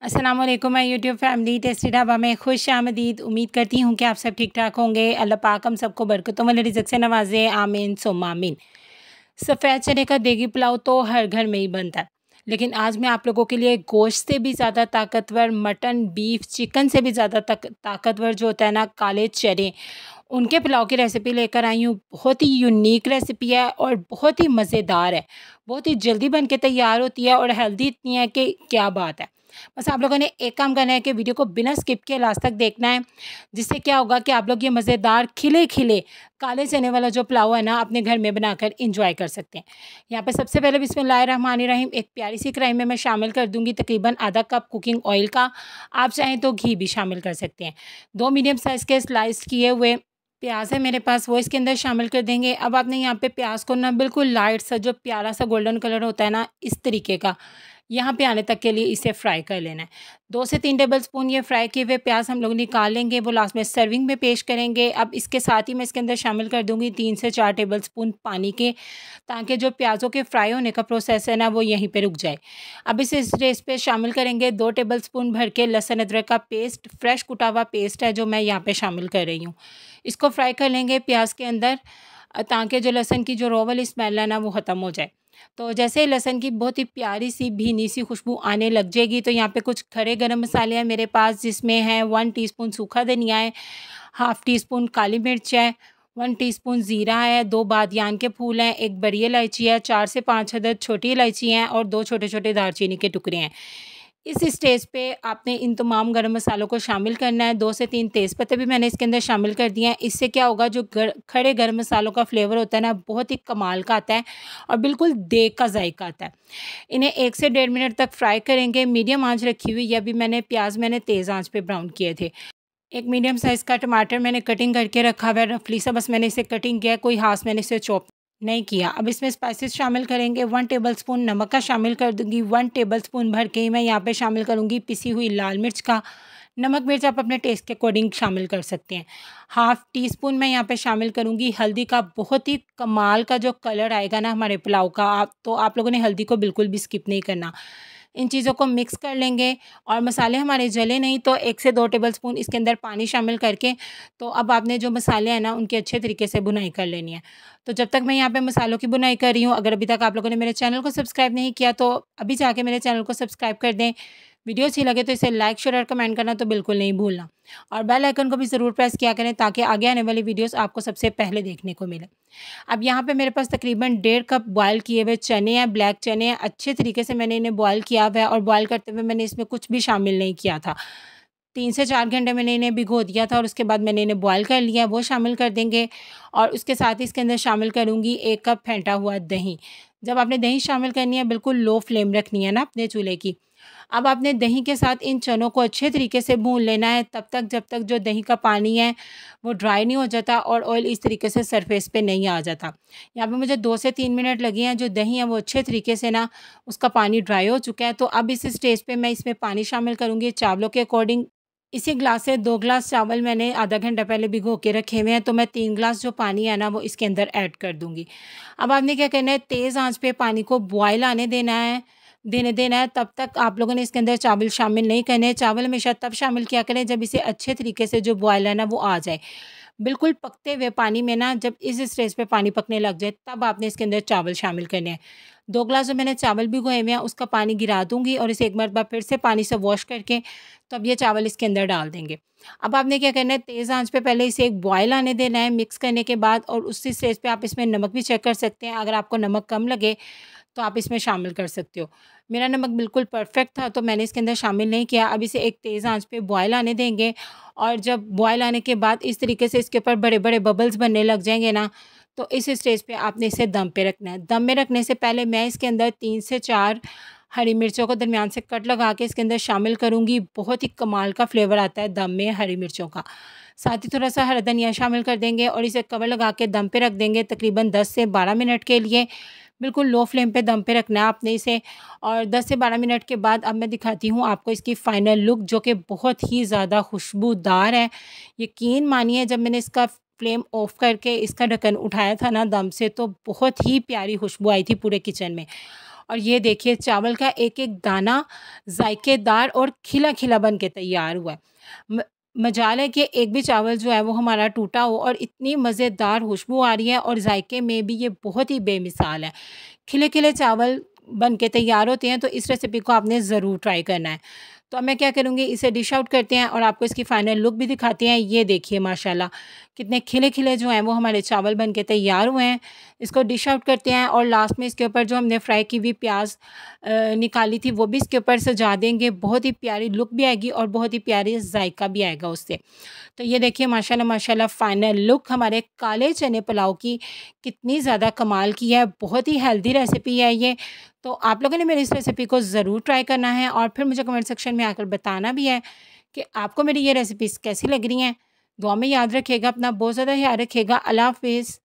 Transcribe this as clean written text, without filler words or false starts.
अस्सलाम वालेकुम my YouTube family tasty dhaba में खुश आमदीद। उम्मीद करती हूँ कि आप सब ठीक ठाक होंगे। अल्लाह पाक हम सबको बरकतों वाले रिज़्क़ से नवाज़े, आमीन सुम्मा आमीन। सफ़ेद चने का देगी पुलाव तो हर घर में ही बनता है, लेकिन आज मैं आप लोगों के लिए गोश्त से भी ज़्यादा ताकतवर मटन, बीफ, चिकन से भी ज़्यादा ताकतवर जो होता है ना काले चने, उनके पुलाव की रेसिपी लेकर आई हूँ। बहुत ही यूनिक रेसिपी है और बहुत ही मज़ेदार है। बहुत ही जल्दी बन के तैयार होती है और हेल्दी इतनी है कि क्या बात है। बस आप लोगों ने एक काम करना है कि वीडियो को बिना स्किप किए लास्ट तक देखना है, जिससे क्या होगा कि आप लोग ये मज़ेदार खिले-खिले काले चने वाला जो पुलाव है ना अपने घर में बनाकर एंजॉय कर सकते हैं। यहाँ पे सबसे पहले बिस्मिल्लाहिर्रहमानिर्रहीम एक प्यारी सी कढ़ाई में मैं शामिल कर दूँगी तकरीबन आधा कप कुकिंग ऑयल का। आप चाहें तो घी भी शामिल कर सकते हैं। 2 मीडियम साइज़ के स्लाइस किए हुए प्याज है मेरे पास, वो इसके अंदर शामिल कर देंगे। अब आपने यहाँ पे प्याज को ना बिल्कुल लाइट सा जो प्यारा सा गोल्डन कलर होता है ना इस तरीके का, यहाँ पे आने तक के लिए इसे फ्राई कर लेना है। 2 से 3 टेबलस्पून ये फ्राई किए हुए प्याज हम लोग निकाल लेंगे, वो लास्ट में सर्विंग में पेश करेंगे। अब इसके साथ ही मैं इसके अंदर शामिल कर दूँगी 3 से 4 टेबलस्पून पानी के, ताकि जो प्याज़ों के फ्राई होने का प्रोसेस है ना वो यहीं पे रुक जाए। अब इस स्टेज पे शामिल करेंगे 2 टेबलस्पून भर के लहसुन अदरक का पेस्ट, फ्रेश कुटा हुआ पेस्ट है जो मैं यहाँ पे शामिल कर रही हूँ। इसको फ्राई कर लेंगे प्याज के अंदर, ताकि जो लहसुन की जो रॉ वाली स्मेल है ना वो ख़त्म हो जाए। तो जैसे ही लहसुन की बहुत ही प्यारी सी भीनी सी खुशबू आने लग जाएगी, तो यहाँ पे कुछ खड़े गरम मसाले हैं मेरे पास, जिसमें है 1 टीस्पून सूखा धनिया है, हाफ़ टी स्पून काली मिर्च है, 1 टीस्पून ज़ीरा है, 2 बादियान के फूल हैं, 1 बड़ी इलायची है, 4 से 5 अदद छोटी इलायची हैं और 2 छोटे-छोटे दालचीनी के टुकड़े हैं। इस स्टेज पे आपने इन तमाम गरम मसालों को शामिल करना है। 2 से 3 तेज़पत्ते भी मैंने इसके अंदर शामिल कर दिए हैं। इससे क्या होगा, जो खड़े गरम मसालों का फ्लेवर होता है ना बहुत ही कमाल का आता है और बिल्कुल देग का जायका आता है। इन्हें 1 से डेढ़ मिनट तक फ्राई करेंगे। मीडियम आंच रखी हुई है। अभी प्याज मैंने तेज़ आंच पे ब्राउन किए थे। एक मीडियम साइज़ का टमाटर मैंने कटिंग करके रखा हुआ है रफली सा, बस मैंने इसे कटिंग किया है, कोई हाथ मैंने इसे चॉप नहीं किया। अब इसमें स्पाइसेस शामिल करेंगे। 1 टेबलस्पून नमक का शामिल कर दूँगी, 1 टेबलस्पून भर के ही मैं यहाँ पे शामिल करूँगी पिसी हुई लाल मिर्च का। नमक मिर्च आप अपने टेस्ट के अकॉर्डिंग शामिल कर सकते हैं। हाफ़ टी स्पून मैं यहाँ पे शामिल करूँगी हल्दी का। बहुत ही कमाल का जो कलर आएगा ना हमारे पुलाव का, आप लोगों ने हल्दी को बिल्कुल भी स्किप नहीं करना। इन चीज़ों को मिक्स कर लेंगे और मसाले हमारे जले नहीं तो 1 से 2 टेबलस्पून इसके अंदर पानी शामिल करके, तो अब आपने जो मसाले हैं ना उनकी अच्छे तरीके से भुनाई कर लेनी है। तो जब तक मैं यहाँ पे मसालों की भुनाई कर रही हूँ, अगर अभी तक आप लोगों ने मेरे चैनल को सब्सक्राइब नहीं किया तो अभी जाके मेरे चैनल को सब्सक्राइब कर दें। वीडियो अच्छी लगे तो इसे लाइक, शेयर और कमेंट करना तो बिल्कुल नहीं भूलना, और बेल आइकन को भी ज़रूर प्रेस किया करें ताकि आगे आने वाली वीडियोज़ आपको सबसे पहले देखने को मिले। अब यहाँ पे मेरे पास तकरीबन 1.5 कप बॉयल किए हुए चने हैं, ब्लैक चने हैं। अच्छे तरीके से मैंने इन्हें बॉयल किया हुआ है और बॉयल करते हुए मैंने इसमें कुछ भी शामिल नहीं किया था। 3 से 4 घंटे मैंने इन्हें भिगो दिया था और उसके बाद मैंने इन्हें बॉयल कर लिया, वो शामिल कर देंगे। और उसके साथ ही इसके अंदर शामिल करूँगी 1 कप फेंटा हुआ दही। जब आपने दही शामिल करनी है बिल्कुल लो फ्लेम रखनी है ना अपने चूल्हे की। अब आपने दही के साथ इन चनों को अच्छे तरीके से भून लेना है तब तक जब तक जो दही का पानी है वो ड्राई नहीं हो जाता और ऑयल इस तरीके से सरफेस पे नहीं आ जाता। यहाँ पे मुझे 2 से 3 मिनट लगे हैं। जो दही है वो अच्छे तरीके से ना उसका पानी ड्राई हो चुका है। तो अब इस स्टेज पे मैं इसमें पानी शामिल करूँगी चावलों के अकॉर्डिंग। इसी ग्लास से 2 ग्लास चावल मैंने आधा घंटा पहले भिगो के रखे हुए हैं, तो मैं 3 ग्लास जो पानी है ना वो इसके अंदर ऐड कर दूँगी। अब आपने क्या करना है, तेज़ आँच पे पानी को बॉयल आने देना है। तब तक आप लोगों ने इसके अंदर चावल शामिल नहीं करने हैं। चावल हमेशा तब शामिल किया करें जब इसे अच्छे तरीके से जो बॉयल है ना वो आ जाए। बिल्कुल पकते हुए पानी में ना जब इस स्टेज पे पानी पकने लग जाए तब आपने इसके अंदर चावल शामिल करने हैं। 2 ग्लास जो मैंने चावल भिगोए हुए हैं उसका पानी गिरा दूँगी और इसे एक मरतबा फिर से पानी से वॉश करके तो अब ये चावल इसके अंदर डाल देंगे। अब आपने क्या करना है, तेज़ आँच पे पहले इसे एक बॉयल आने देना है मिक्स करने के बाद, और उसी स्टेज पे आप इसमें नमक भी चेक कर सकते हैं। अगर आपको नमक कम लगे तो आप इसमें शामिल कर सकते हो। मेरा नमक बिल्कुल परफेक्ट था तो मैंने इसके अंदर शामिल नहीं किया। अब इसे एक तेज़ आँच पे बॉयल आने देंगे और जब बॉयल आने के बाद इस तरीके से इसके ऊपर बड़े-बड़े बबल्स बनने लग जाएँगे ना, तो इस स्टेज पे आपने इसे दम पे रखना है। दम में रखने से पहले मैं इसके अंदर 3 से 4 हरी मिर्चों को दरमियान से कट लगा के इसके अंदर शामिल करूँगी। बहुत ही कमाल का फ्लेवर आता है दम में हरी मिर्चों का। साथ ही थोड़ा-सा हरा धनिया शामिल कर देंगे और इसे कवर लगा के दम पे रख देंगे तकरीबन 10 से 12 मिनट के लिए। बिल्कुल लो फ्लेम पे दम पे रखना है आपने इसे, और 10 से 12 मिनट के बाद अब मैं दिखाती हूँ आपको इसकी फ़ाइनल लुक, जो कि बहुत ही ज़्यादा खुशबूदार है। यकीन मानिए जब मैंने इसका फ्लेम ऑफ करके इसका ढक्कन उठाया था ना दम से, तो बहुत ही प्यारी खुशबू आई थी पूरे किचन में। और ये देखिए चावल का एक-एक दाना जायकेदार और खिला-खिला बन के तैयार हुआ है। म मजाल है कि एक भी चावल जो है वो हमारा टूटा हो और इतनी मज़ेदार खुशबू आ रही है और जायके में भी ये बहुत ही बेमिसाल है। खिले-खिले चावल बन के तैयार होते हैं, तो इस रेसिपी को आपने ज़रूर ट्राई करना है। तो अब मैं क्या करूँगी, इसे डिश आउट करते हैं और आपको इसकी फाइनल लुक भी दिखाते हैं। ये देखिए माशाल्लाह कितने खिले-खिले जो हैं वो हमारे चावल बन के तैयार हुए हैं। इसको डिश आउट करते हैं और लास्ट में इसके ऊपर जो हमने फ्राई की हुई प्याज़ निकाली थी वो भी इसके ऊपर सजा देंगे। बहुत ही प्यारी लुक भी आएगी और बहुत ही प्यारी जायका भी आएगा उससे। तो ये देखिए माशाल्लाह माशाल्लाह फाइनल लुक हमारे काले चने पुलाव की कितनी ज़्यादा कमाल की है। बहुत ही हेल्दी रेसिपी है ये। तो आप लोगों ने मेरी इस रेसिपी को ज़रूर ट्राई करना है और फिर मुझे कमेंट सेक्शन में आकर बताना भी है कि आपको मेरी ये रेसिपीज़ कैसी लग रही हैं। दुआ में याद रखिएगा, अपना बहुत ज़्यादा ख्याल रखिएगा। अल्लाह हाफ़िज़।